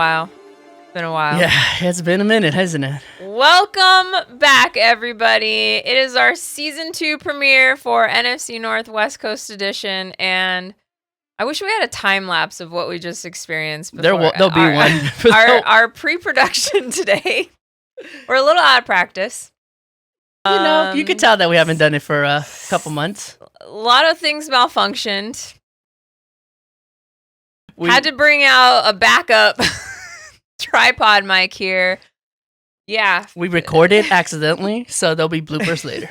while. Been a while. Yeah, it's been a minute, hasn't it? Welcome back, everybody. It is our season 2 premiere for NFC North West Coast Edition, and I wish we had a time lapse of what we just experienced. There'll be one. Our pre-production today. We're a little out of practice. You could tell that we haven't done it for a couple months. A lot of things malfunctioned. Had to bring out a backup tripod mic here. Yeah. We recorded accidentally, so there'll be bloopers later.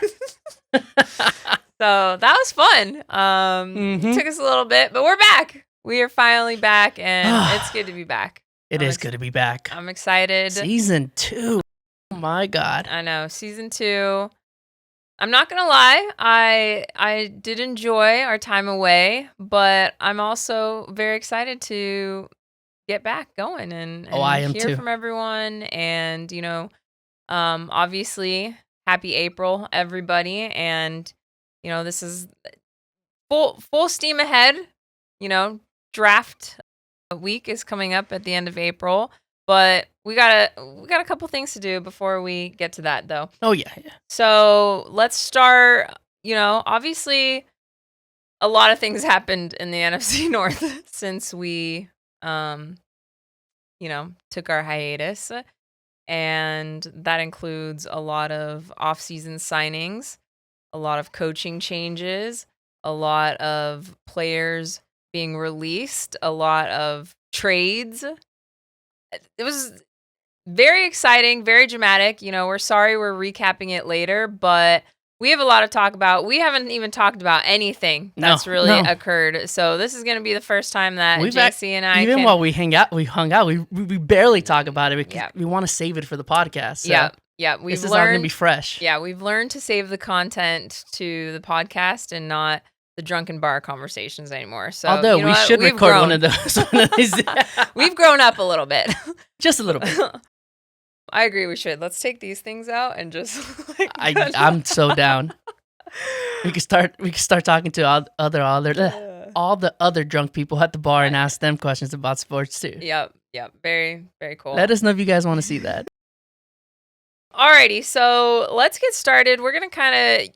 So that was fun. It took us a little bit, but we're back. We are finally back, and it's good to be back. It is good to be back. I'm excited. Season 2. Oh my God. I know. Season 2. I'm not going to lie. I did enjoy our time away, but I'm also very excited to get back going and I am hear too. from everyone. And, obviously, happy April, everybody. And, this is full steam ahead. Draft week is coming up at the end of April. But we got a couple things to do before we get to that, though. Oh, yeah. So let's start, obviously a lot of things happened in the NFC North since we, took our hiatus. And that includes a lot of off-season signings, a lot of coaching changes, a lot of players being released, a lot of trades. It was very exciting, very dramatic. We're sorry we're recapping it later, but we have a lot to talk about. We haven't even talked about anything that's really occurred. So this is going to be the first time that JC and I while we hung out, we barely talk about it. We want to save it for the podcast. So yeah. This is not going to be fresh. Yeah, we've learned to save the content to the podcast and not the drunken bar conversations anymore. So, although we should record one of those. We've grown up a little bit. Just a little bit. I agree we should. Let's take these things out and just I'm so down. We could start talking to all the other drunk people at the bar and ask them questions about sports too. Yep. Very, very cool. Let us know if you guys want to see that. Alrighty, so let's get started. We're gonna kind of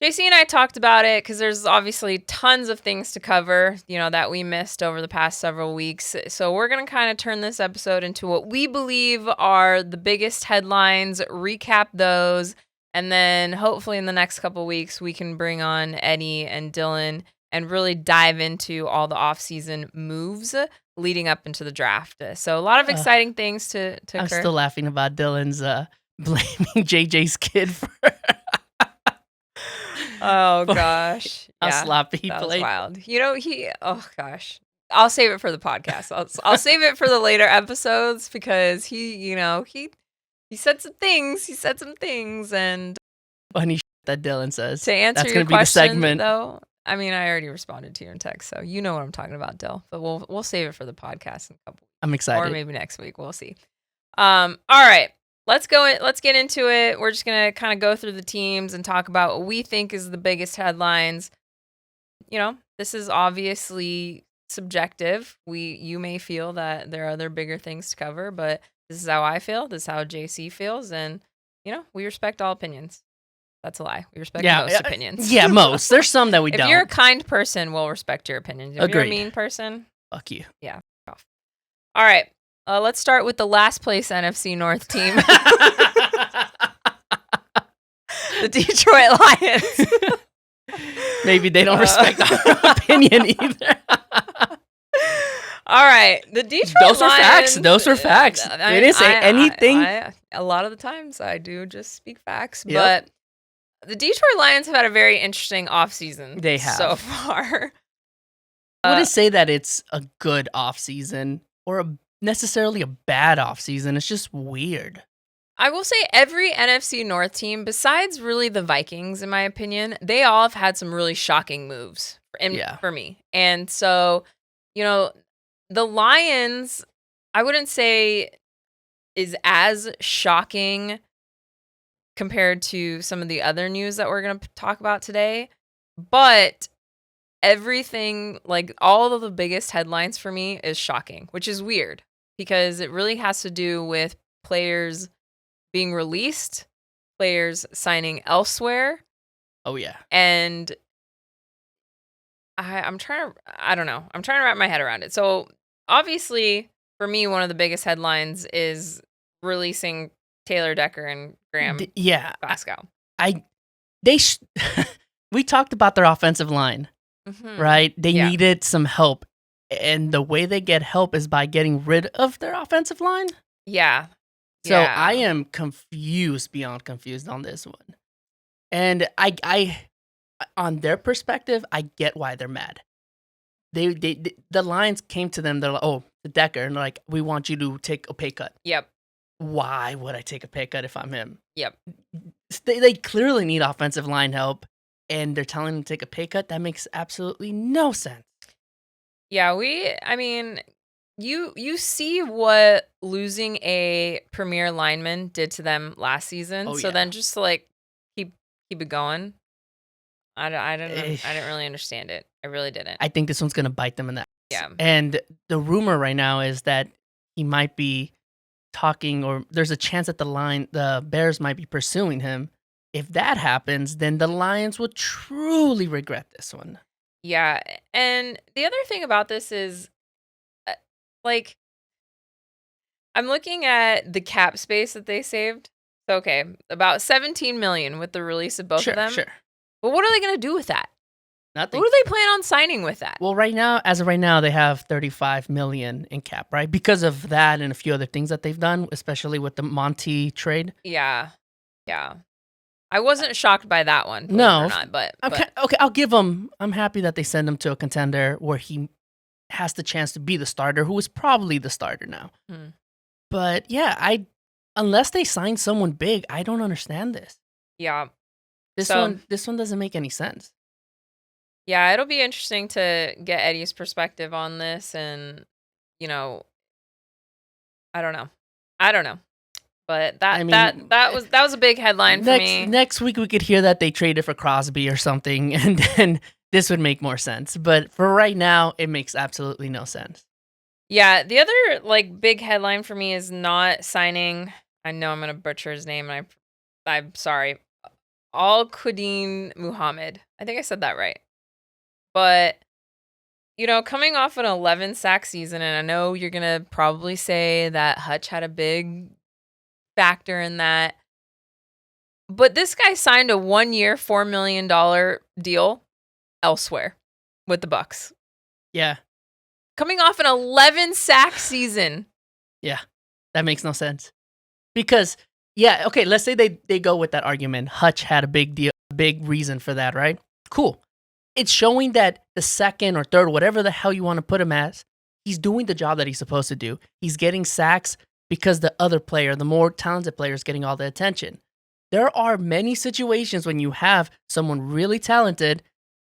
JC and I talked about it because there's obviously tons of things to cover, that we missed over the past several weeks. So we're going to kind of turn this episode into what we believe are the biggest headlines, recap those, and then hopefully in the next couple weeks we can bring on Eddie and Dylan and really dive into all the off-season moves leading up into the draft. So a lot of exciting things to occur. I'm still laughing about Dylan's blaming JJ's kid for... Oh gosh, how sloppy he that played. Was wild. Oh gosh, I'll save it for the podcast. I'll save it for the later episodes because he said some things. He said some things, and funny that Dylan says. To answer that's your question, be the segment, though. I mean, I already responded to you in text, so you know what I'm talking about, Dill. But we'll save it for the podcast in a couple. I'm excited. Or maybe next week. We'll see. All right. Let's get into it. We're just going to kind of go through the teams and talk about what we think is the biggest headlines. This is obviously subjective. You may feel that there are other bigger things to cover, but this is how I feel. This is how JC feels. And, we respect all opinions. That's a lie. We respect most opinions. Yeah, most. There's some that we don't. If you're a kind person, we'll respect your opinions. If you're a mean person, fuck you. Yeah, fuck off. All right. Let's start with the last place NFC North team. The Detroit Lions. Maybe they don't respect our opinion either. All right. The Detroit Lions. Those are facts. They didn't say anything. A lot of the times I do just speak facts. Yep. But the Detroit Lions have had a very interesting offseason. They have. So far. I wouldn't say that it's a good offseason or necessarily a bad offseason. It's just weird. I will say every NFC North team, besides really the Vikings, in my opinion, they all have had some really shocking moves for me. And so, the Lions, I wouldn't say is as shocking compared to some of the other news that we're going to talk about today. But everything, like all of the biggest headlines for me is shocking, which is weird. because it really has to do with players being released, players signing elsewhere, Oh yeah. and I don't know. I'm trying to wrap my head around it. So obviously, for me, one of the biggest headlines is releasing Taylor Decker and Graham Yeah. Glasgow. We talked about their offensive line, right? They Yeah. needed some help. And the way they get help is by getting rid of their offensive line. Yeah. So Yeah. I am confused beyond confused on this one. And I on their perspective, I get why they're mad. The Lions came to them, they're like, oh, the Decker, and they're like, we want you to take a pay cut. Yep. Why would I take a pay cut if I'm him? Yep. They clearly need offensive line help, and they're telling them to take a pay cut. That makes absolutely no sense. Yeah, I mean, you see what losing a premier lineman did to them last season. Oh, so yeah. then just to, like, keep it going. I Eh. didn't really understand it. I really didn't. I think this one's going to bite them in the ass. Yeah. And the rumor right now is that he might be talking, or there's a chance that the Bears might be pursuing him. If that happens, then the Lions will truly regret this one. Yeah, and the other thing about this is, like, I'm looking at the cap space that they saved. So, okay, about 17 million with the release of both of them. Sure. But what are they going to do with that? Nothing. What do they plan on signing with that? Well, as of right now, they have 35 million in cap, right? Because of that and a few other things that they've done, especially with the Monty trade. Yeah. I wasn't shocked by that one. believe No, it or not, but Okay, I'll give him. I'm happy that they send him to a contender where he has the chance to be the starter, who is probably the starter now. Hmm. But yeah, unless they sign someone big, I don't understand this. yeah. This So- one doesn't make any sense. Yeah, it'll be interesting to get Eddie's perspective on this, and I don't know. But that was a big headline for me. Next week we could hear that they traded for Crosby or something, and then this would make more sense. But for right now, it makes absolutely no sense. Yeah, the other big headline for me is not signing. I know I'm gonna butcher his name, and I'm sorry. Al-Quadin Muhammad. I think I said that right. But coming off an 11 sack season, and I know you're gonna probably say that Hutch had a big factor in that. But this guy signed a 1-year, $4 million deal elsewhere with the Bucks. Yeah. Coming off an 11 sack season. Yeah. That makes no sense. Because, yeah, okay, let's say they go with that argument. Hutch had a big deal, big reason for that, right? Cool. It's showing that the second or third, whatever the hell you want to put him as, he's doing the job that he's supposed to do. He's getting sacks because the other player, the more talented player, is getting all the attention. There are many situations when you have someone really talented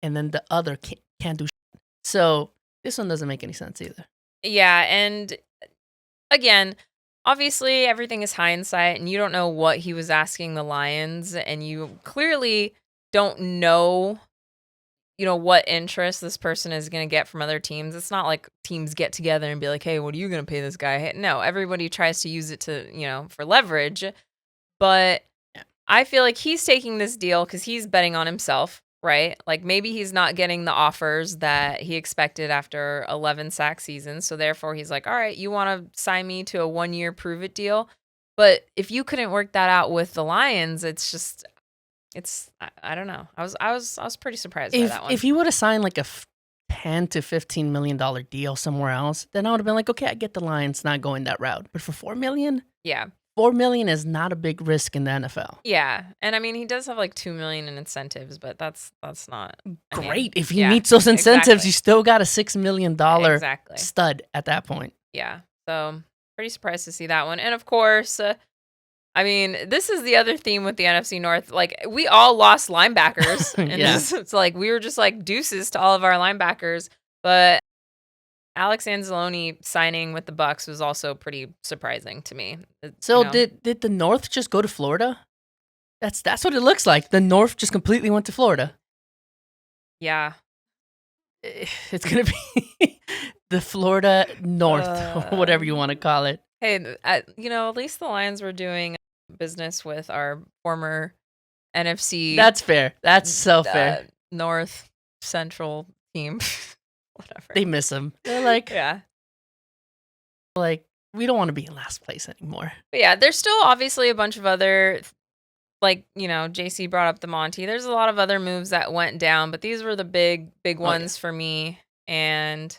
and then the other can't do shit. So this one doesn't make any sense either. Yeah, and again, obviously everything is hindsight, and you don't know what he was asking the Lions, and you clearly don't know what interest this person is going to get from other teams. It's not like teams get together and be like, hey, what are you going to pay this guy? No, everybody tries to use it to, for leverage. But I feel like he's taking this deal because he's betting on himself, right? Like maybe he's not getting the offers that he expected after 11 sack seasons. So therefore he's like, all right, you want to sign me to a 1-year prove it deal? But if you couldn't work that out with the Lions, I don't know. I was pretty surprised by that one. If you would have signed like a $10 to $15 million deal somewhere else, then I would have been like, okay, I get the Lions not going that route. But for $4 million, yeah, $4 million is not a big risk in the NFL. Yeah, and I mean he does have like $2 million in incentives, but that's not great. If he meets those incentives, exactly. you still got a $6 million Exactly. stud at that point. Yeah, so pretty surprised to see that one, and of course. I mean, this is the other theme with the NFC North. Like, we all lost linebackers. And it's like, we were just like deuces to all of our linebackers. But Alex Anzalone signing with the Bucks was also pretty surprising to me. So did the North just go to Florida? That's what it looks like. The North just completely went to Florida. Yeah. It's going to be The Florida North, whatever you want to call it. Hey, at least the Lions were doing business with our former NFC That's fair. That's so fair. North Central team. Whatever. They miss him. They're like, Yeah. we don't want to be in last place anymore. But yeah, there's still obviously a bunch of other, JC brought up the Monty. There's a lot of other moves that went down, but these were the big ones for me. And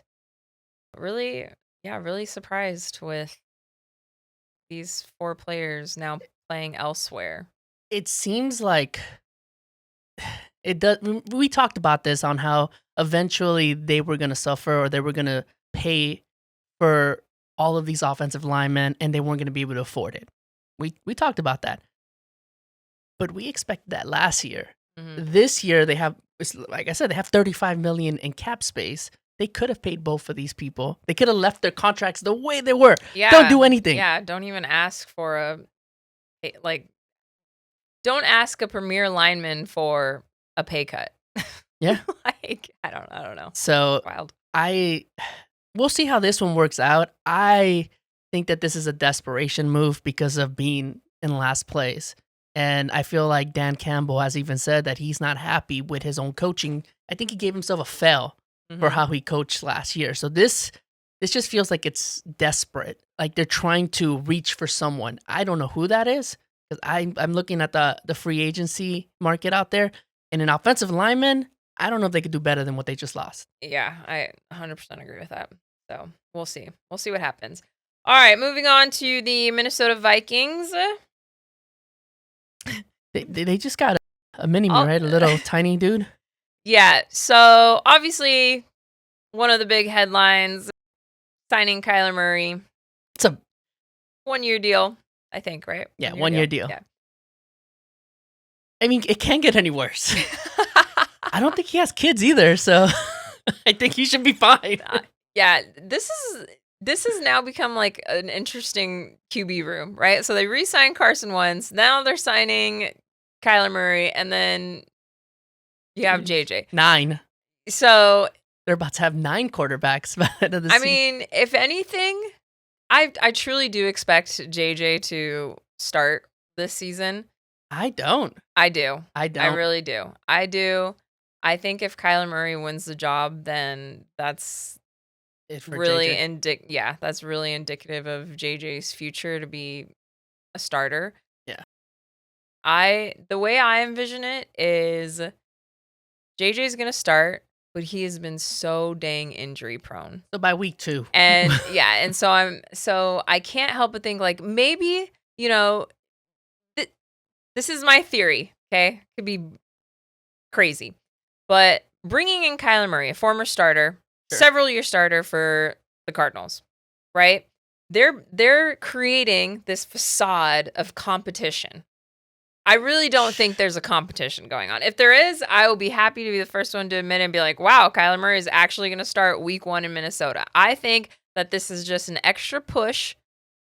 really, really surprised with these 4 players now playing elsewhere. It seems like it does. We talked about this on how eventually they were going to suffer, or they were going to pay for all of these offensive linemen, and they weren't going to be able to afford it. We talked about that, but we expected that last year. Mm-hmm. This year they have, like I said, they have $35 million in cap space. They could have paid both of these people. They could have left their contracts the way they were. Yeah. Don't do anything. Yeah, don't even ask for don't ask a premier lineman for a pay cut. Yeah. I don't know. So Wild. We'll see how this one works out. I think that this is a desperation move because of being in last place. And I feel like Dan Campbell has even said that he's not happy with his own coaching. I think he gave himself a fail for how he coached last year. So this just feels like it's desperate. Like they're trying to reach for someone. I don't know who that is, because I'm looking at the free agency market out there, and an offensive lineman, I don't know if they could do better than what they just lost. Yeah, I 100% agree with that. So we'll see. We'll see what happens. All right, moving on to the Minnesota Vikings. They just got a mini-me, right? A little tiny dude. Yeah, so obviously one of the big headlines, signing Kyler Murray. It's a 1-year deal, I think, right? Yeah, 1-year deal. Yeah. I mean, it can't get any worse. I don't think he has kids either, so I think he should be fine. Yeah, this has now become like an interesting QB room, right? So they re-signed Carson Wentz. Now they're signing Kyler Murray, and then you have JJ. 9. So they're about to have 9 quarterbacks by the end of the season. mean, if anything, I truly do expect JJ to start this season. I don't. I do. I don't. I really do. I do. I think if Kyler Murray wins the job, then that's really that's really indicative of JJ's future to be a starter. Yeah. The way I envision it is JJ's going to start, but he has been so dang injury prone. So by week 2. And yeah, and so I can't help but think like maybe, this is my theory, okay? Could be crazy. But bringing in Kyler Murray, a former starter, several-year starter for the Cardinals, right? They're creating this facade of competition. I really don't think there's a competition going on. If there is, I will be happy to be the first one to admit it and be like, wow, Kyler Murray is actually going to start week 1 in Minnesota. I think that this is just an extra push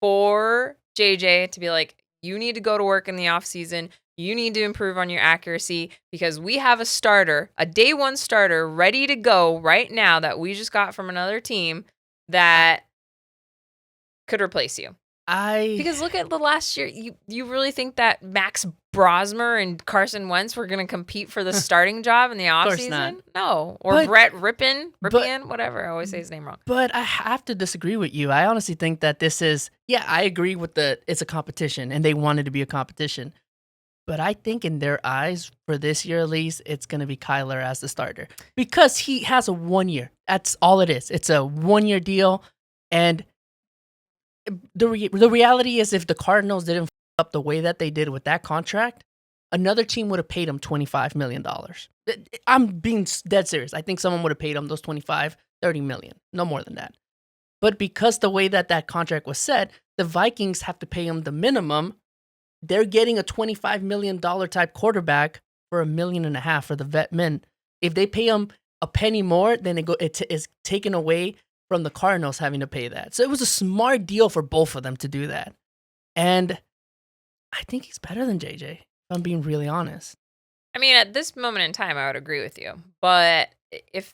for JJ to be like, you need to go to work in the offseason. You need to improve on your accuracy because we have a starter, a day 1 starter ready to go right now that we just got from another team that could replace you. Because look at the last year. You really think that Max Brosmer and Carson Wentz were going to compete for the starting job in the offseason? No. Or Brett Rippin, whatever. I always say his name wrong. But I have to disagree with you. I honestly think that this is, I agree with it's a competition and they wanted to be a competition. But I think in their eyes, for this year at least, it's going to be Kyler as the starter. Because he has a 1 year. That's all it is. It's a 1-year deal. And the reality is if the Cardinals didn't f up the way that they did with that contract, another team would have paid him $25 million. I'm being dead serious. I think someone would have paid him those $25, $30 million. No more than that. But because the way that contract was set, the Vikings have to pay him the minimum. They're getting a $25 million type quarterback for $1.5 million for the vet men. If they pay him a penny more, then it is taken away from the Cardinals having to pay that. So it was a smart deal for both of them to do that. And I think he's better than JJ, if I'm being really honest. I mean, at this moment in time, I would agree with you. But if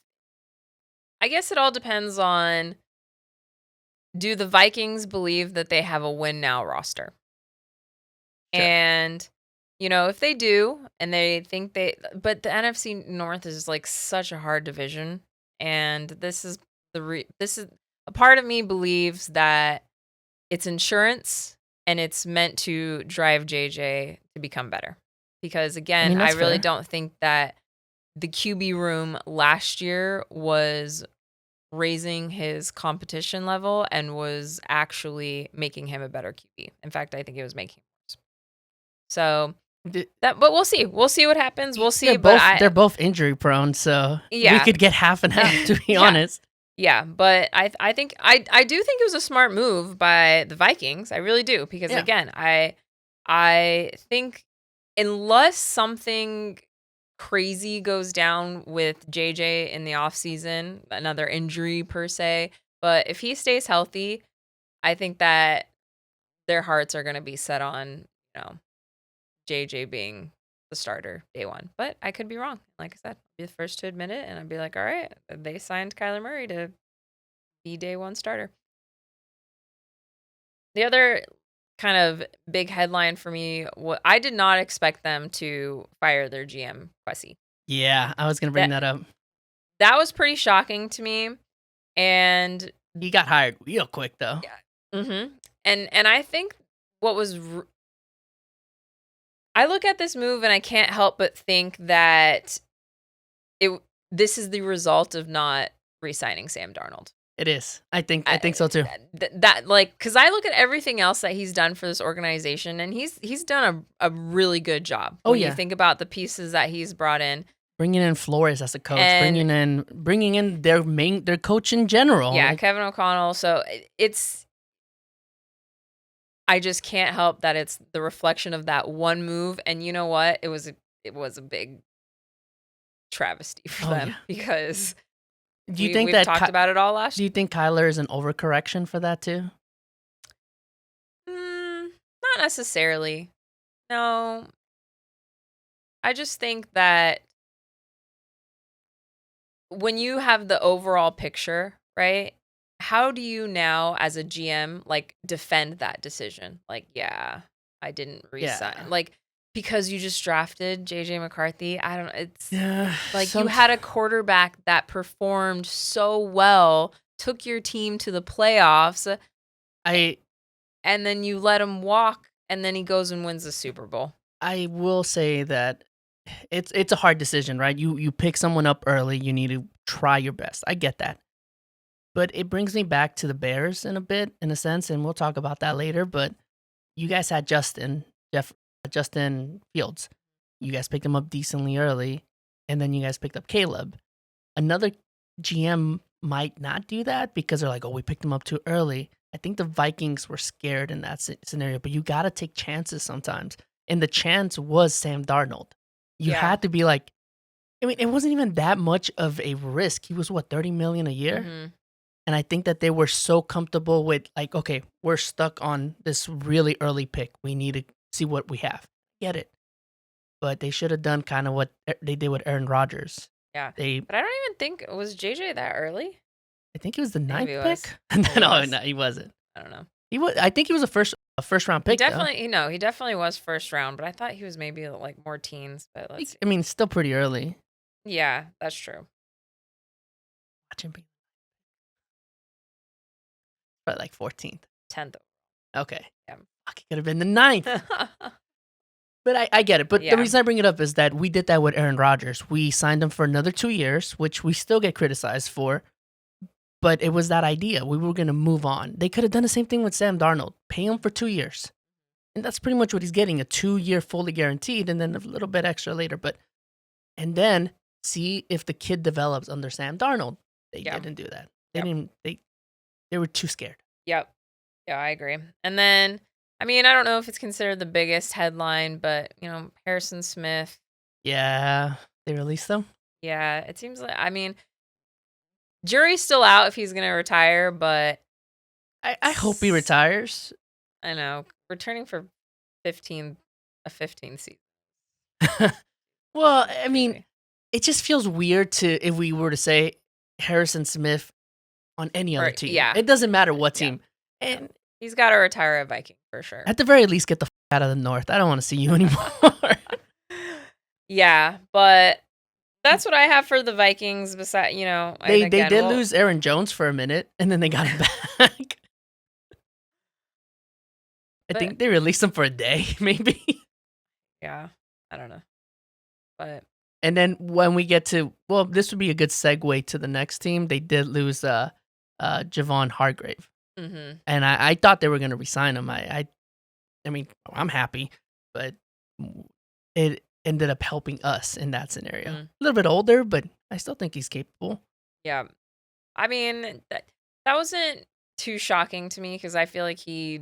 I guess it all depends on, do the Vikings believe that they have a win now roster? Sure. And, if they do and they think but the NFC North is like such a hard division. And this is a part of me believes that it's insurance and it's meant to drive JJ to become better. Because I again, mean, I that's really fair. don't think that the QB room last year was raising his competition level and was actually making him a better QB. In fact, I think it was making him worse. So D- but we'll see. We'll see what happens. We'll see. They're But they're both injury prone, so we yeah, could get half and half, to be yeah, honest. yeah. But I think I do think it was a smart move by the Vikings. I really do, because Yeah. again, I think unless something crazy goes down with JJ in the offseason, another injury per se, but if he stays healthy, I think that their hearts are going to be set on, you know, JJ being the starter day one. But I could be wrong. Like I said, I'll be the first to admit it, and I'd be like, all right, they signed Kyler Murray to be day one starter. The other kind of big headline for me, I did not expect them to fire their GM, Quessy. Yeah, I was gonna bring That that up. that was pretty shocking to me. And He got hired real quick, though. yeah, and I think what was I look at this move and I can't help but think that this is the result of not re-signing Sam Darnold. It is. I think so too. That like, because I look at everything else that he's done for this organization, and he's done a really good job. Oh When you yeah, think about the pieces that he's brought in, bringing in Flores as a coach, and bringing in their coach in general. yeah, Like, Kevin O'Connell. So I just can't help that it's the reflection of that one move. And you know what? It was a big travesty for oh them, yeah. because Do you think we've talked that? about it all last Do you think Kyler is an overcorrection for that too? Not necessarily. No, I just think that when you have the overall picture, right? How do you now, as a GM, like defend that decision? Like, yeah, I didn't resign. Yeah. Like, because you just drafted JJ McCarthy. I don't. It's Yeah. like you had a quarterback that performed so well, took your team to the playoffs, I and then you let him walk, and then he goes and wins the Super Bowl. I will say that it's a hard decision, right? You pick someone up early, you need to try your best. I get that. But it brings me back to the Bears in a sense, and we'll talk about that later. But you guys had Justin Fields. You guys picked him up decently early, and then you guys picked up Caleb. Another GM might not do that because they're like, oh, we picked him up too early. I think the Vikings were scared in that scenario, but you got to take chances sometimes. And the chance was Sam Darnold. You Yeah. had to be like, I mean, it wasn't even that much of a risk. He was what, 30 million a year? Mhm. And I think that they were so comfortable with like, okay, we're stuck on this really early pick. We need to see what we have. Get it. But they should have done kind of what they did with Aaron Rodgers. Yeah. They But I don't even think was JJ that early. I think he was the ninth Maybe it was. pick. Maybe it No, was. no, he wasn't. I don't know. He was. I think he was a first round He pick. definitely, he definitely was first round, but I thought he was maybe like more teens. But Though. let's see. I mean, still pretty early. Yeah, that's true. Watch him be probably like 14th. 10th. Okay, Yeah. Fuck, he could have been the ninth. But I get it. But Yeah. the reason I bring it up is that we did that with Aaron Rodgers. We signed him for another 2 years, which we still get criticized for. But it was that idea. We were going to move on. They could have done the same thing with Sam Darnold. Pay him for 2 years. And that's pretty much what he's getting, a 2-year fully guaranteed and then a little bit extra later. And then see if the kid develops under Sam Darnold. They Yeah. didn't do that. They Yep. didn't they were too scared. Yep. Yeah, I agree. And then, I mean, I don't know if it's considered the biggest headline, but, Harrison Smith. Yeah, they released them. Yeah, it seems like, I mean, jury's still out if he's going to retire, but I hope he retires. I know, returning for a 15th season. Well, I mean, it just feels weird if we were to say Harrison Smith on any other Or team. yeah. It doesn't matter what Yeah. team. And He's got to retire a Viking for sure. at the very least, get the out of the North. I don't want to see you anymore. Yeah, but that's what I have for the Vikings. Besides, They did lose Aaron Jones for a minute, and then they got him back. I But- think they released him for a day, maybe. Yeah, I don't know, but And then when we get to, well, this would be a good segue to the next team. They did lose Javon Hargrave, mhm. and I thought they were going to resign him. I mean, I'm happy, but it ended up helping us in that scenario. Mm. A little bit older, but I still think he's capable. Yeah, I mean that wasn't too shocking to me because I feel like he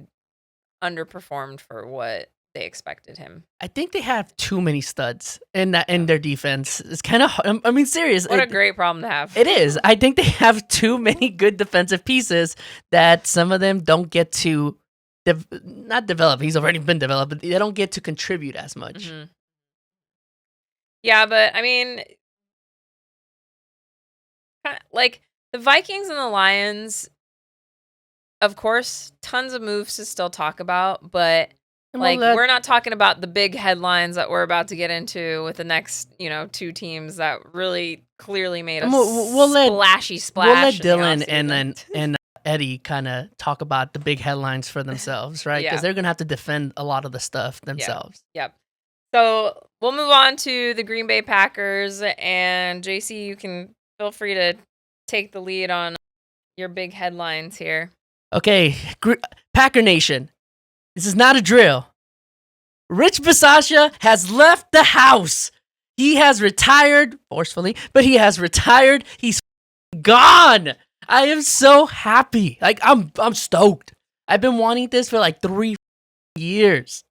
underperformed for what they expected him. I think they have too many studs in their defense. It's kind of, I mean, serious. What a great problem to have. It is. I think they have too many good defensive pieces that some of them don't get to not develop. He's already been developed, but they don't get to contribute as much. Mhm. Yeah, but I mean, like the Vikings and the Lions, of course, tons of moves to still talk about, but And like we'll let- we're not talking about the big headlines that we're about to get into with the next, two teams that really clearly made a And we'll let- splashy splash. we'll let in the Dylan and offseason. then and Eddie kind of talk about the big headlines for themselves, right? Because Yeah. they're gonna have to defend a lot of the stuff themselves. So we'll move on to the Green Bay Packers, and JC, you can feel free to take the lead on your big headlines here. Okay, Packer Nation, this is not a drill. Rich Bisaccia has left the house. He has retired forcefully, but he has retired. He's gone. I am so happy. Like I'm stoked. I've been wanting this for like 3 years.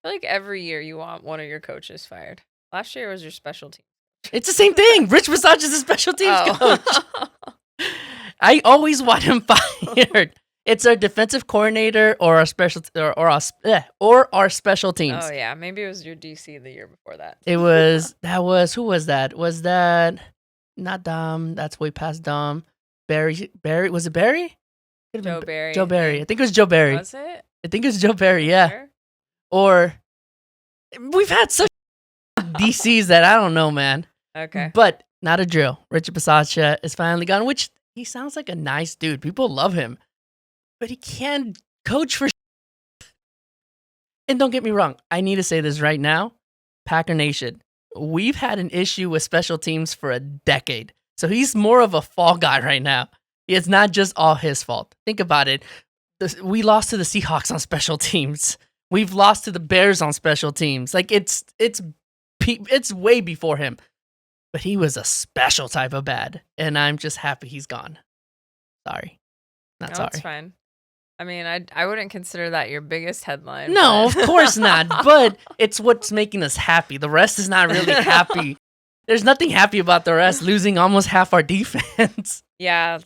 I feel like every year you want one of your coaches fired. Last year was your special team. It's the same thing. Rich Bisaccia is a special teams coach. Oh. I always want him fired. It's our defensive coordinator or our special or our special teams. Oh yeah, maybe it was your DC the year before that. It was who was that? Was that not Dom? That's way past Dom. Barry was it Barry? Could've been Joe Barry. Joe Barry. I think it was Joe Barry. Was it? I think it was Joe Barry. Yeah. Sure? Or we've had such DCs that I don't know, man. Okay. But not a drill. Richard Bisaccia is finally gone, which he sounds like a nice dude. People love him, but he can't coach for. And don't get me wrong, I need to say this right now, Packer Nation. We've had an issue with special teams for a decade, so he's more of a fall guy right now. It's not just all his fault. Think about it. We lost to the Seahawks on special teams. We've lost to the Bears on special teams. Like it's way before him. But he was a special type of bad, and I'm just happy he's gone. Sorry. Not No, sorry. it's fine. I mean, I wouldn't consider that your biggest headline. No, but- of course not. But it's what's making us happy. The rest is not really happy. There's nothing happy about the rest losing almost half our defense. Yeah,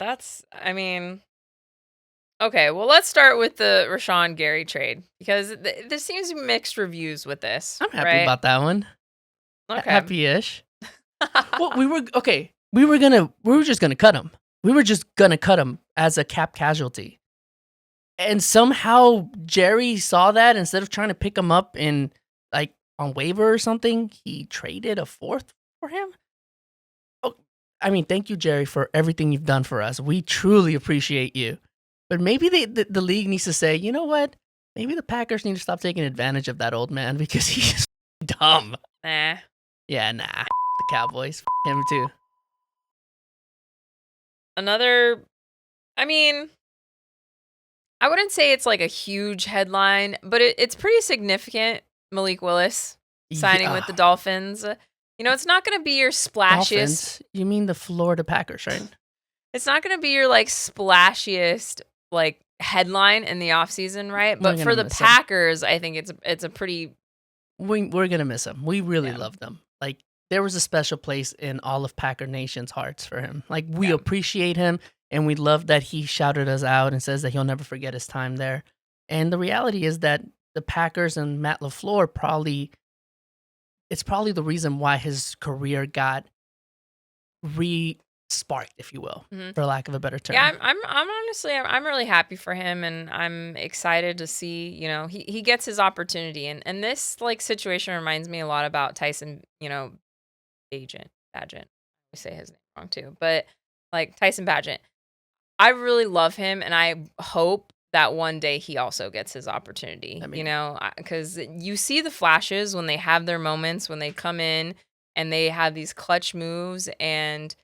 I mean, okay, well, let's start with the Rashawn Gary trade because there seems to be mixed reviews with this. I'm happy right? about that one. Okay. Happy-ish. Well, we were just gonna cut him. We were just gonna cut him as a cap casualty. And somehow Jerry saw that instead of trying to pick him up in like on waiver or something, he traded a fourth for him. Oh, I mean, thank you, Jerry, for everything you've done for us. We truly appreciate you. But maybe the league needs to say, you know what? Maybe the Packers need to stop taking advantage of that old man because he's dumb. Nah. Yeah, nah. The Cowboys. Him too. Another, I mean, I wouldn't say it's like a huge headline, but it's pretty significant. Malik Willis signing with the Dolphins. It's not going to be your splashiest. Dolphins? You mean the Florida Packers, right? It's not going to be your like splashiest like headline in the offseason, right? We're But gonna for the miss him. Packers, I think it's a pretty We're gonna miss him. We really Yeah. love them. Like there was a special place in all of Packer Nation's hearts for him. Like we Yeah. appreciate him, and we love that he shouted us out and says that he'll never forget his time there. And the reality is that the Packers and Matt LaFleur it's probably the reason why his career got sparked, if you will, Mhm. for lack of a better term. Yeah, I'm honestly I'm really happy for him, and I'm excited to see, he gets his opportunity, and this like situation reminds me a lot about Tyson, Bagent. I say his name wrong too, but like Tyson Bagent. I really love him, and I hope that one day he also gets his opportunity, I mean, because you see the flashes when they have their moments, when they come in and they have these clutch moves, and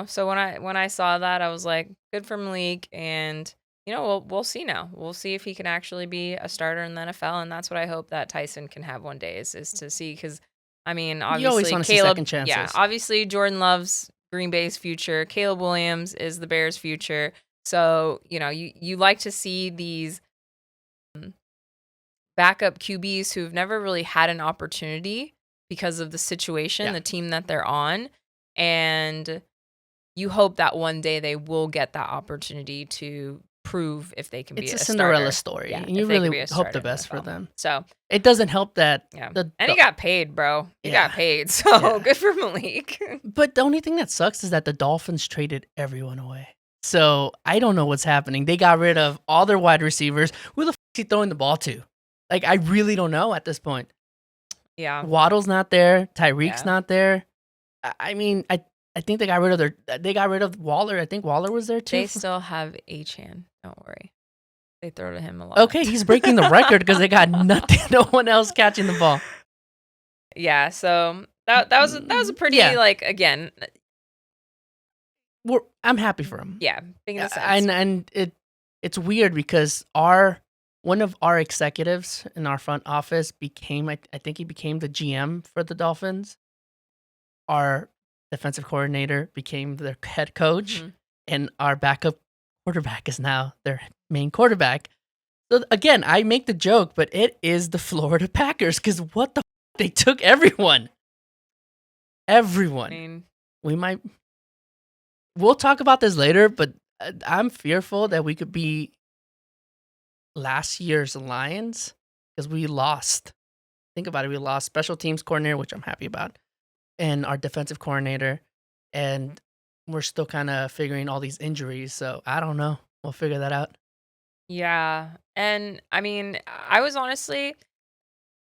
so when I saw that, I was like, good for Malik, and we'll see now. We'll see if he can actually be a starter in the NFL, and that's what I hope that Tyson can have one day is to see, because I mean, you always obviously want to see Caleb, second yeah, chances. obviously Jordan loves Green Bay's future. Caleb Williams is the Bears' future. So you like to see these backup QBs who've never really had an opportunity because of the situation, Yeah. the team that they're on, and you hope that one day they will get that opportunity to prove if they can be It's a a Cinderella starter. story, Yeah, and if you they can really be a hope starter the in the best for NFL. them. So, It doesn't help that yeah. the And he got paid, bro. He got Yeah. paid. So, Yeah. good for Malik. But the only thing that sucks is that the Dolphins traded everyone away. So I don't know what's happening. They got rid of all their wide receivers. Who the f is he throwing the ball to? Like, I really don't know at this point. Yeah. Waddle's not there. Tyreek's Yeah. not there. I mean, I think they got rid of Waller. I think Waller was there too. They still have Achane. Don't worry. They throw to him a lot. Okay, he's breaking the record because they got nothing, no one else catching the ball. Yeah, so that was a pretty Yeah. like again, I'm happy for him. yeah, making the sense. And it's weird because one of our executives in our front office became I think he became the GM for the Dolphins. Our defensive coordinator became their head coach, Mhm. and our backup quarterback is now their main quarterback. So again, I make the joke, but it is the Florida Packers because what the they took everyone. I Everyone. mean, We'll talk about this later, but I'm fearful that we could be last year's Lions because we lost. Think about it. We lost special teams coordinator, which I'm happy about, and our defensive coordinator, and we're still kind of figuring all these injuries. So I don't know. We'll figure that out. yeah. And I mean, I wouldn't say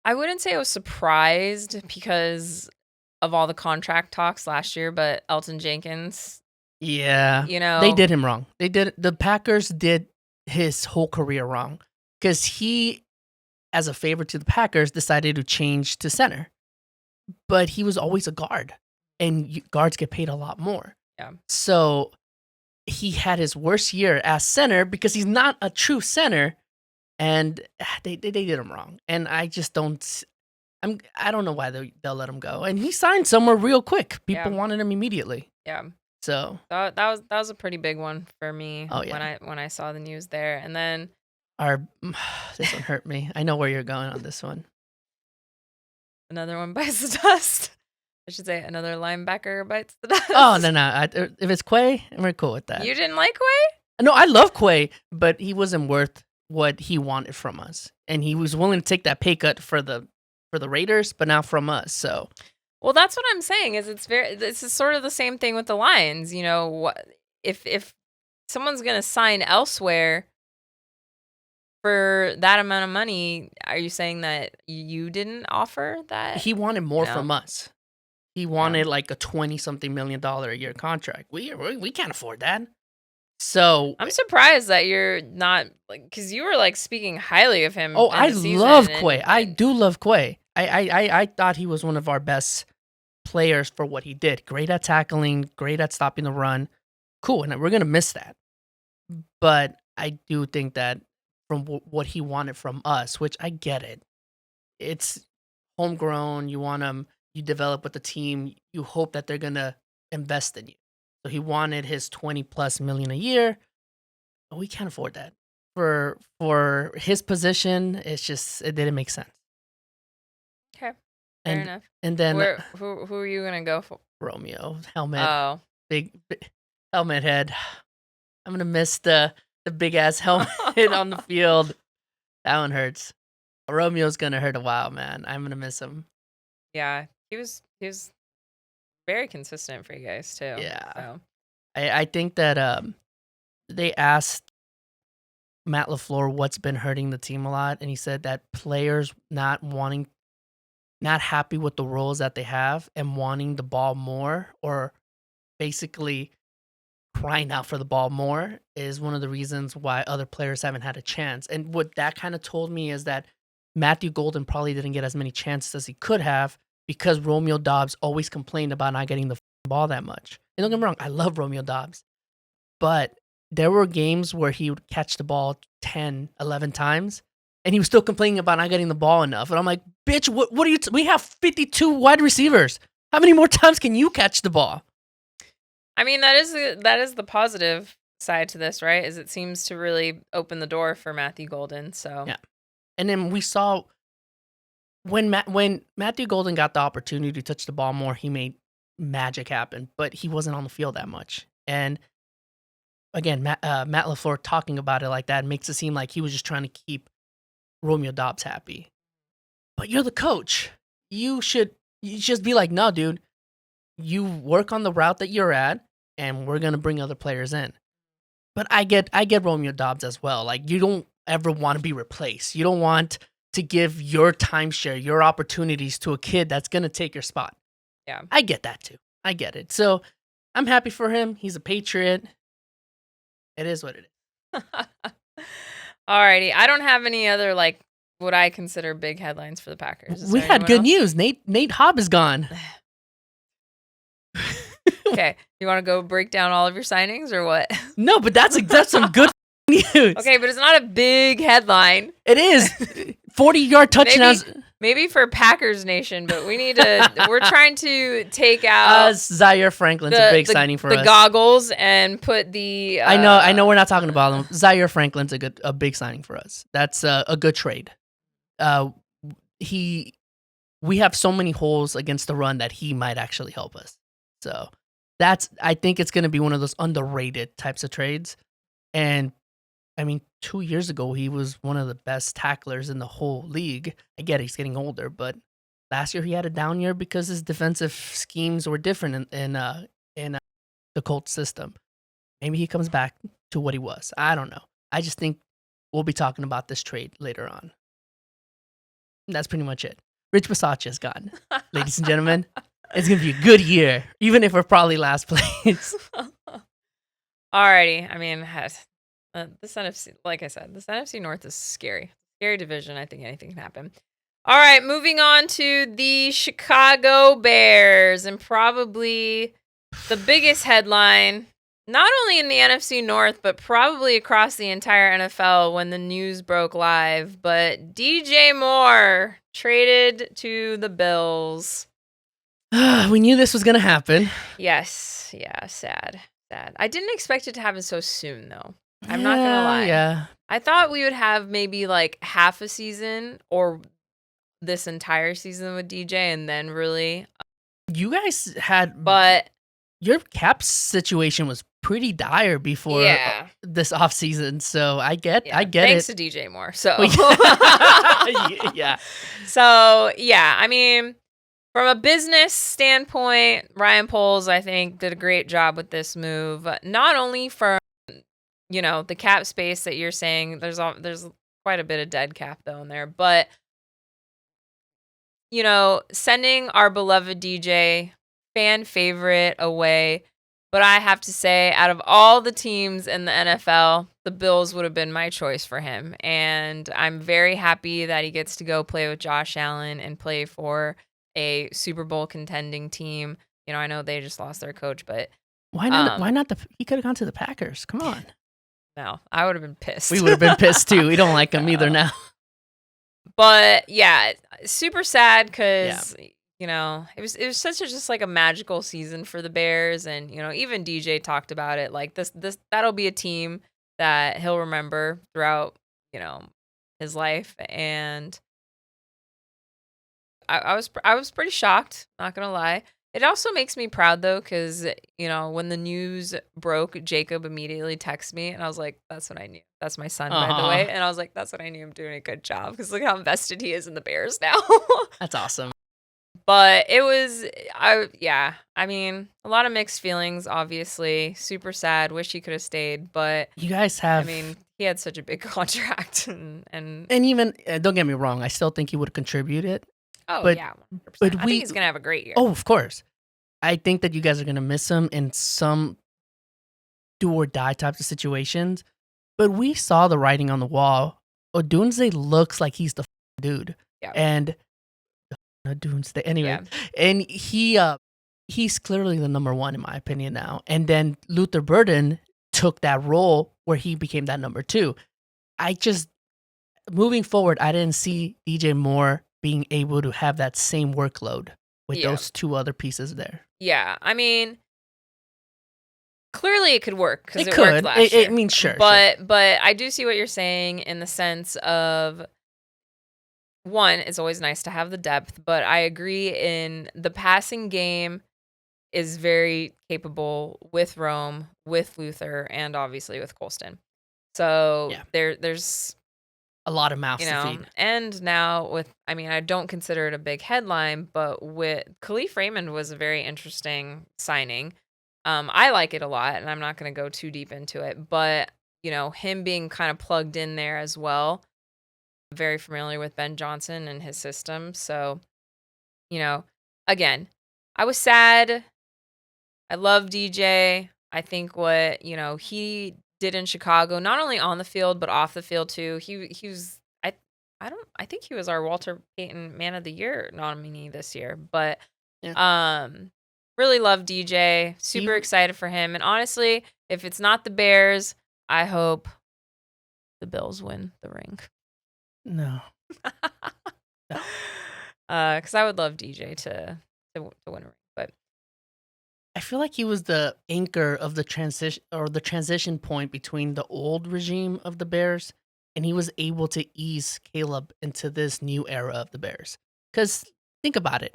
I was surprised because of all the contract talks last year, but Elton Jenkins, Yeah, you they know, did him wrong. The Packers did his whole career wrong because he, as a favor to the Packers, decided to change to center, but he was always a guard, and guards get paid a lot more. Yeah. So he had his worst year as center because he's not a true center, and they did him wrong. And I just don't. I don't know why they'll let him go. And he signed somewhere real quick. People Yeah. wanted him immediately. Yeah. So That was a pretty big one for me Oh, yeah. when I saw the news there. And then this one hurt me. I know where you're going on this one. another one bites the dust. I should say another linebacker bites the dust. Oh no! If it's Quay, we're cool with that. You didn't like Quay? No, I love Quay, but he wasn't worth what he wanted from us, and he was willing to take that pay cut for the Raiders, but not from us. So Well, that's what I'm saying. This is sort of the same thing with the Lions. If someone's gonna sign elsewhere for that amount of money, are you saying that you didn't offer that? he wanted more No. from us. He wanted like a $20-something million a year contract. We can't afford that. So I'm surprised that you're not because you were speaking highly of him. Oh, in I the season, love and- Quay. I and- do love Quay. I thought he was one of our best players for what he did. Great at tackling, great at stopping the run. Cool, and we're gonna miss that. But I do think that from what he wanted from us, which I get it, it's homegrown. You want him. You develop with the team. You hope that they're gonna invest in you. So he wanted his 20+ million a year. But we can't afford that for his position. It didn't make sense. Okay, fair And enough. and then Who are you gonna go for? Romeo helmet, Oh, big helmet head. I'm gonna miss the big ass helmet on the field. That one hurts. Romeo's gonna hurt a while, man. I'm gonna miss him. yeah. He was very consistent for you guys too. Yeah. So. I think that they asked Matt LaFleur what's been hurting the team a lot, and he said that players not happy with the roles that they have and wanting the ball more, or basically crying out for the ball more, is one of the reasons why other players haven't had a chance. And what that kind of told me is that Matthew Golden probably didn't get as many chances as he could have because Romeo Dobbs always complained about not getting the ball that much. And don't get me wrong, I love Romeo Dobbs, but there were games where he would catch the ball 10, 11 times, and he was still complaining about not getting the ball enough. And I'm like, bitch, what are you? We have 52 wide receivers. How many more times can you catch the ball? I mean, that is the positive side to this, right? Is it seems to really open the door for Matthew Golden. So yeah. And then we saw when Matthew Golden got the opportunity to touch the ball more, he made magic happen, but he wasn't on the field that much. And again, Matt LaFleur talking about it like that makes it seem like he was just trying to keep Romeo Dobbs happy. But you're the coach. You just be like, no, dude, you work on the route that you're at, and we're gonna bring other players in. But I get Romeo Dobbs as well. Like, you don't ever want to be replaced. You don't want to give your timeshare, your opportunities to a kid that's gonna take your spot. Yeah, I get that too. I get it. So I'm happy for him. He's a Patriot. It is what it is. Alrighty. I don't have any other like what I consider big headlines for the Packers. We had good news. Nate Hobb is gone. Okay, you want to go break down all of your signings or what? No, but that's some good news. Okay, but it's not a big headline. It is 40-yard touchdowns. Maybe for Packers Nation, but we need to. We're trying to take out Zaire Franklin's a big signing for us. The goggles and put the. I know. We're not talking about them. Zaire Franklin's a big signing for us. That's a good trade. We have so many holes against the run that he might actually help us. So I think it's going to be one of those underrated types of trades. And I mean, 2 years ago, he was one of the best tacklers in the whole league. I get he's getting older, but last year he had a down year because his defensive schemes were different in the Colts system. Maybe he comes back to what he was. I don't know. I just think we'll be talking about this trade later on. That's pretty much it. Rich Bisaccia is gone, ladies and gentlemen. It's going to be a good year, even if we're probably last place. Alrighty. I mean, this NFC, like I said, this NFC North is scary. Scary division. I think anything can happen. All right, moving on to the Chicago Bears, and probably the biggest headline, not only in the NFC North, but probably across the entire NFL when the news broke live, but DJ Moore traded to the Bills. We knew this was going to happen. Yes. Yeah, sad. I didn't expect it to happen so soon, though. I'm not going to lie. Yeah. I thought we would have maybe like half a season or this entire season with DJ and then really. You guys had. But. Your cap situation was pretty dire before this offseason, so I get Thanks it. Thanks to DJ Moore. So. Yeah. So, yeah, I mean. From a business standpoint, Ryan Poles, I think, did a great job with this move. Not only from, the cap space that you're saying, there's quite a bit of dead cap though in there, but sending our beloved DJ, fan favorite, away. But I have to say, out of all the teams in the NFL, the Bills would have been my choice for him, and I'm very happy that he gets to go play with Josh Allen and play for a Super Bowl contending team. I know they just lost their coach, but why not? Why not? He could have gone to the Packers. Come on. No, I would have been pissed. We would have been pissed too. We don't like him either now. But yeah, super sad because it was such just like a magical season for the Bears, and even DJ talked about it. Like this that'll be a team that he'll remember throughout his life, and. I was pretty shocked, not gonna lie. It also makes me proud though, because when the news broke, Jacob immediately texted me, and I was like, "That's what I knew. That's my son, by the way." And I was like, "That's what I knew. I'm doing a good job because look how invested he is in the Bears now." That's awesome. But it was, I mean, a lot of mixed feelings, obviously. Super sad. Wish he could have stayed. But, You guys I have, mean, he had such a big contract. And and even don't get me wrong, I still think he would have contributed. oh, But yeah, 100%. but I think we he's going to have a great year. oh, of course. I think that you guys are gonna miss him in some do or die types of situations. But we saw the writing on the wall. Odunze looks like he's the dude, Yeah. and Odunze anyway, Yeah. and he's clearly the number one in my opinion now. And then Luther Burden took that role where he became that number two. I just moving forward, I didn't see DJ Moore being able to have that same workload with Yeah. those two other pieces there. Yeah. I mean, clearly it could work because It it could. worked last year. I mean, sure. But I do see what you're saying in the sense of, one, it's always nice to have the depth, but I agree in the passing game is very capable with Rome, with Luther, and obviously with Colston. So Yeah. there's, A lot of mouths you to know, feed. and now with, I mean, I don't consider it a big headline, but with Khalif Raymond was a very interesting signing. I like it a lot, and I'm not going to go too deep into it, but you know, him being kind of plugged in there as well. Very familiar with Ben Johnson and his system, so you know, again, I was sad. I love DJ. I think what he did in Chicago, not only on the field but off the field too. He was I think he was our Walter Payton Man of the Year nominee this year, but really love DJ. Super He- excited for him. And honestly, if it's not the Bears, I hope the Bills win the ring. No. Because I would love DJ to win a ring. But I feel like he was the anchor of the transition point between the old regime of the Bears, and he was able to ease Caleb into this new era of the Bears. Because think about it,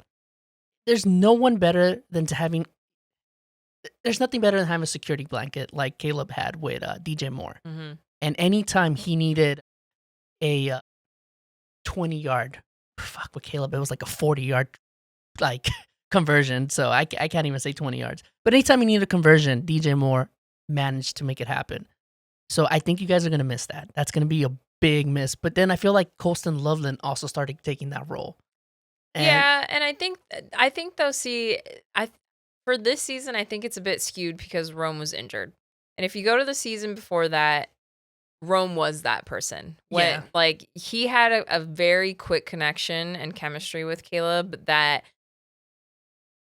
there's nothing better than having a security blanket like Caleb had with DJ Moore. mm-hmm. And anytime he needed a 20-yard, fuck with Caleb, it was like a 40-yard like conversion. So I can't even say 20 yards. But anytime he needed a conversion, DJ Moore managed to make it happen. So I think you guys are going to miss that. That's going to be a big miss. But then I feel like Colston Loveland also started taking that role. And Yeah, and I think though, for this season, I think it's a bit skewed because Rome was injured. And if you go to the season before that, Rome was that person. Yeah. Like he had a very quick connection and chemistry with Caleb that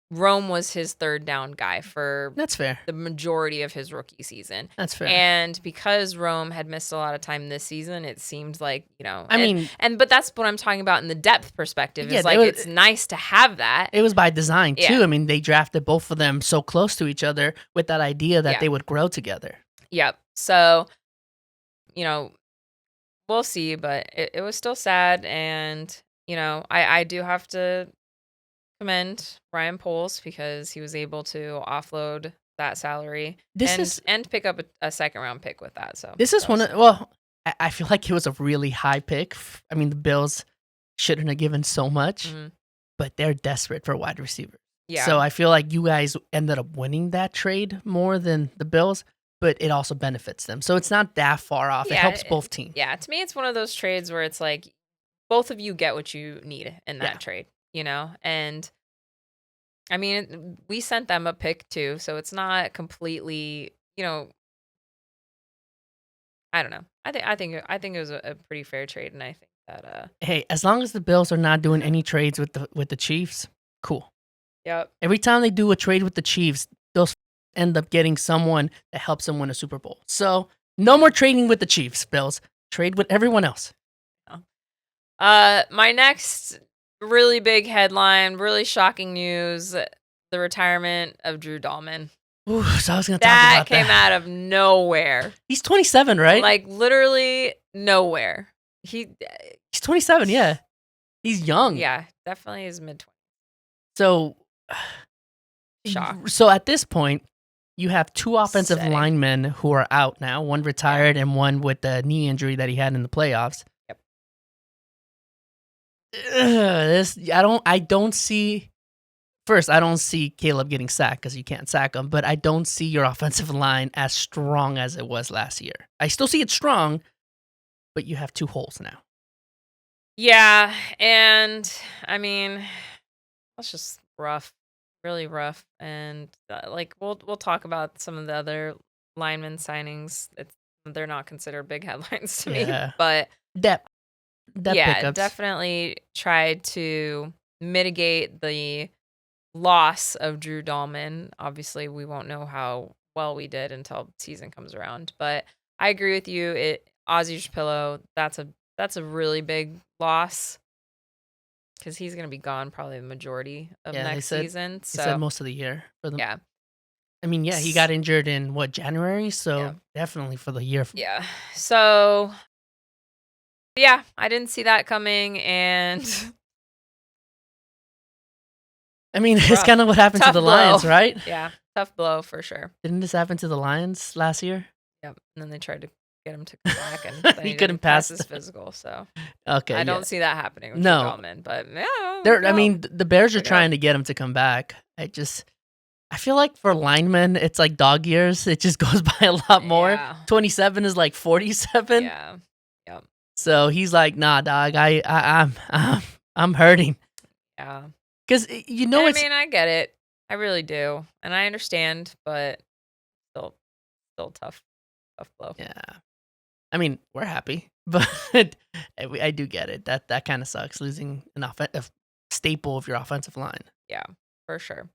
Rome was his third down guy for that's fair. the majority of his rookie season. That's fair. And because Rome had missed a lot of time this season, it seemed like, but that's what I'm talking about in the depth perspective. Yeah, It's like it's nice to have that. It was by design too. Yeah. I mean, they drafted both of them so close to each other with that idea that Yeah. they would grow together. Yep. So, we'll see, but it was still sad. And, I do have to commend Ryan Poles because he was able to offload that salary and pick up a second round pick with that. So this is I feel like it was a really high pick. I mean, the Bills shouldn't have given so much, but they're desperate for wide receivers. Yeah. So I feel like you guys ended up winning that trade more than the Bills, but it also benefits them. So it's not that far off. Yeah, it helps both teams. Yeah, to me, it's one of those trades where it's like both of you get what you need in that trade, And I mean, we sent them a pick too, so it's not completely, I don't know. I think it was a pretty fair trade, and I think that Hey, as long as the Bills are not doing any trades with the Chiefs, cool. Yep. Every time they do a trade with the Chiefs, they'll end up getting someone that helps them win a Super Bowl. So no more trading with the Chiefs, Bills. Trade with everyone else. My next really big headline, really shocking news: the retirement of Drew Dahlman. Ooh, so I was going to talk about that. That came out of nowhere. He's 27, right? Like literally nowhere. He's 27, yeah. He's young. Yeah, definitely his mid-20s. So, Shock. So at this point, you have two offensive Setting. linemen who are out now. One retired and one with the knee injury that he had in the playoffs. Yep. I don't see first, I don't see Caleb getting sacked because you can't sack him, but I don't see your offensive line as strong as it was last year. I still see it strong, but you have 2 holes now. Yeah, and I mean, that's just rough, really rough. And like we'll talk about some of the other lineman signings. They're not considered big headlines to me, Yeah. but Depth yeah, pickups. definitely tried to mitigate the loss of Drew Dahlman. Obviously, we won't know how well we did until season comes around. But I agree with you. Ozzy Shapiro, that's a really big loss because he's gonna be gone probably the majority of Yeah, next season. He said So most of the year for them. yeah, I mean, yeah, he got injured in January, so Yeah. definitely for the year. yeah. So yeah, I didn't see that coming, and I mean, it's Rough. kind of what happened to Tough the blow. Lions, right? yeah, tough blow for sure. Didn't this happen to the Lions last year? Yep. And then they tried to get him to come back, and then He didn't couldn't pass his physical. So Okay, I yeah. don't see that happening with No. Dahlman. But yeah, I mean, the Bears are Look out. trying to get him to come back. I feel like for linemen, it's like dog years. It just goes by a lot more. Yeah. 27 is like 47. Yeah. So he's like, nah, dog. I'm hurting. Yeah. Because you know I it's mean, I get it. I really do, and I understand, but still tough blow. yeah. I mean, we're happy, but I do get it. That kind of sucks losing a staple of your offensive line. Yeah, for sure.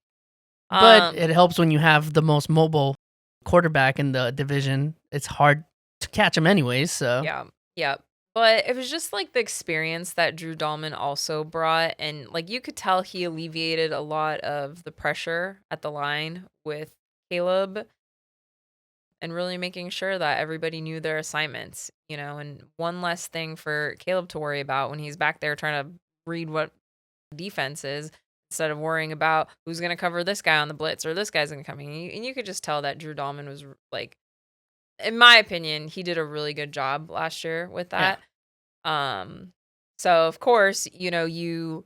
But it helps when you have the most mobile quarterback in the division. It's hard to catch him anyways. So Yeah. But it was just like the experience that Drew Dahlman also brought. And like you could tell he alleviated a lot of the pressure at the line with Caleb and really making sure that everybody knew their assignments, and one less thing for Caleb to worry about when he's back there trying to read what defense is instead of worrying about who's going to cover this guy on the blitz or this guy's going to come in. And you could just tell that Drew Dahlman was like, in my opinion, he did a really good job last year with that. So of course, you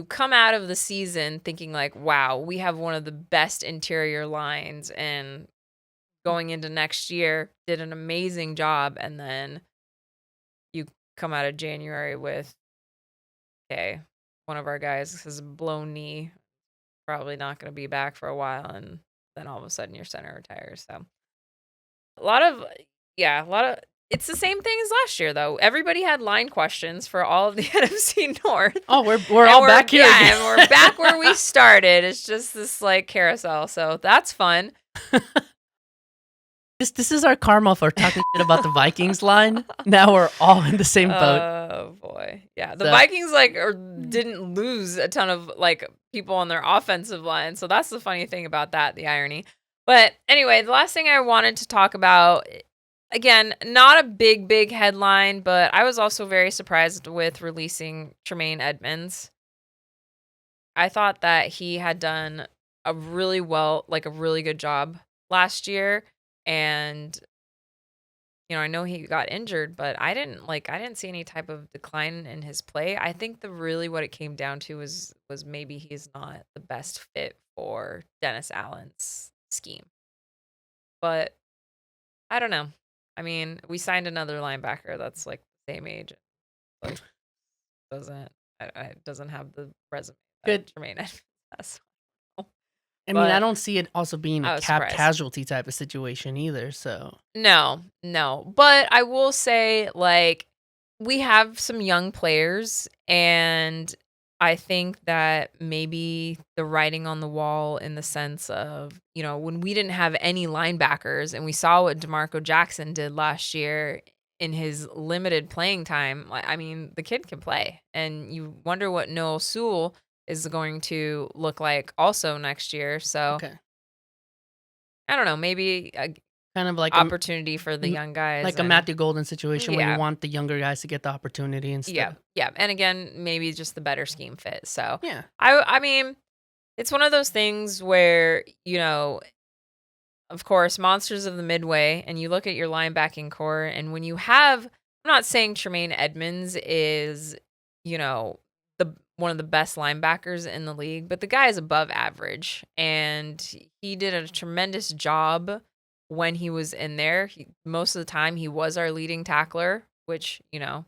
come out of the season thinking like, wow, we have one of the best interior lines, and going into next year did an amazing job, and then you come out of January with, okay, one of our guys has a blown knee, probably not going to be back for a while, and then all of a sudden your center retires. So a lot of it's the same thing as last year though. Everybody had line questions for all of the NFC North. Oh, we're all back here again. And we're back where we started. It's just this like carousel. So that's fun. This is our karma for talking shit about the Vikings line. Now we're all in the same boat. Oh boy. Yeah. The Vikings didn't lose a ton of like people on their offensive line. So that's the funny thing about that, the irony. But anyway, the last thing I wanted to talk about, again, not a big headline, but I was also very surprised with releasing Tremaine Edmonds. I thought that he had done a really good job last year. And, I know he got injured, but I didn't see any type of decline in his play. I think what it came down to was maybe he's not the best fit for Dennis Allen's scheme. But I don't know. I mean, we signed another linebacker that's like the same age. Like doesn't have the resume that Tremaine Edmonds has. I mean, I don't see it also being a cap casualty type of situation either. So no. But I will say, like, we have some young players, and I think that maybe the writing on the wall in the sense of, when we didn't have any linebackers and we saw what DeMarco Jackson did last year in his limited playing time. I mean, the kid can play, and you wonder what Noah Sewell is going to look like also next year. So I don't know, maybe kind of like opportunity for the young guys, like a Matthew Golden situation where you want the younger guys to get the opportunity instead. Yeah. And again, maybe just the better scheme fit. So yeah, I mean, it's one of those things where, of course, monsters of the Midway, and you look at your linebacking core, and when you have, I'm not saying Tremaine Edmonds is, one of the best linebackers in the league, but the guy is above average, and he did a tremendous job when he was in there. Most of the time, he was our leading tackler, which, you know,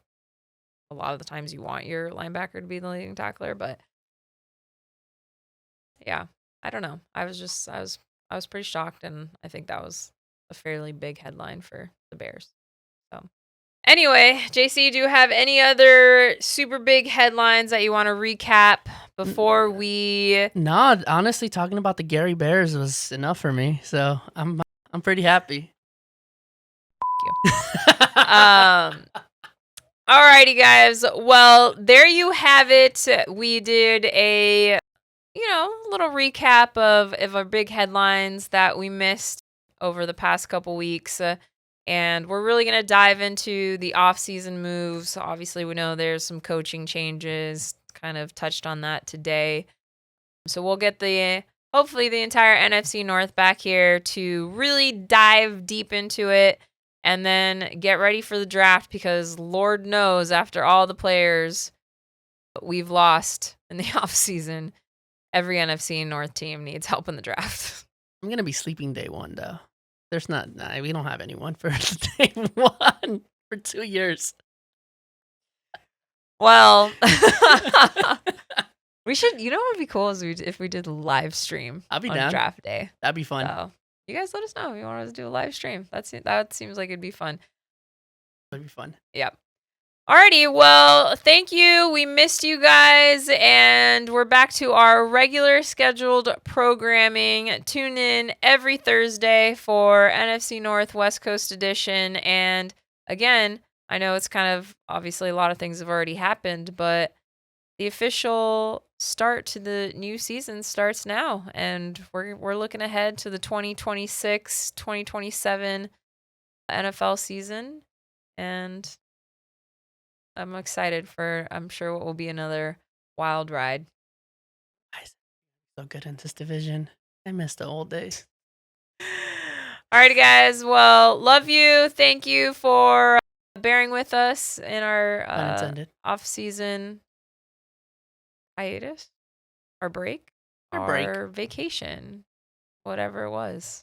a lot of the times you want your linebacker to be the leading tackler, but yeah, I don't know. I was pretty shocked, and I think that was a fairly big headline for the Bears. So anyway, JC, do you have any other super big headlines that you want to recap before we? No, honestly, talking about the Gary Bears was enough for me. So I'm pretty happy. Alrighty, guys. Well, there you have it. We did a little recap of our big headlines that we missed over the past couple weeks. And we're really going to dive into the off-season moves. Obviously, we know there's some coaching changes, kind of touched on that today. So we'll get hopefully the entire NFC North back here to really dive deep into it and then get ready for the draft, because Lord knows after all the players we've lost in the off-season, every NFC North team needs help in the draft. I'm going to be sleeping day one, though. We don't have anyone for day one for 2 years. Well, we should, what would be cool is if we did a live stream I'll be on down. draft day. That'd be fun. So you guys let us know if you want us to do a live stream. That seems like it'd be fun. That'd be fun. Yep. Alrighty, well, thank you. We missed you guys, and we're back to our regular scheduled programming. Tune in every Thursday for NFC North West Coast Edition. And again, I know it's kind of, obviously a lot of things have already happened, but the official start to the new season starts now, and we're looking ahead to the 2026-2027 NFL season, and I'm excited for, I'm sure, what will be another wild ride. So good in this division. I miss the old days. All right, guys. Well, love you. Thank you for bearing with us in our off-season hiatus, our break, our vacation, whatever it was.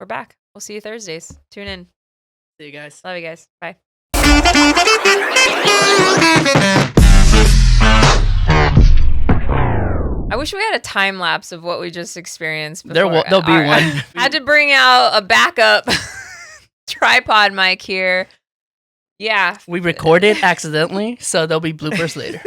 We're back. We'll see you Thursdays. Tune in. See you guys. Love you guys. Bye. I wish we had a time lapse of what we just experienced. There'll be one. I had to bring out a backup tripod mic here. Yeah. We recorded accidentally, so there'll be bloopers later.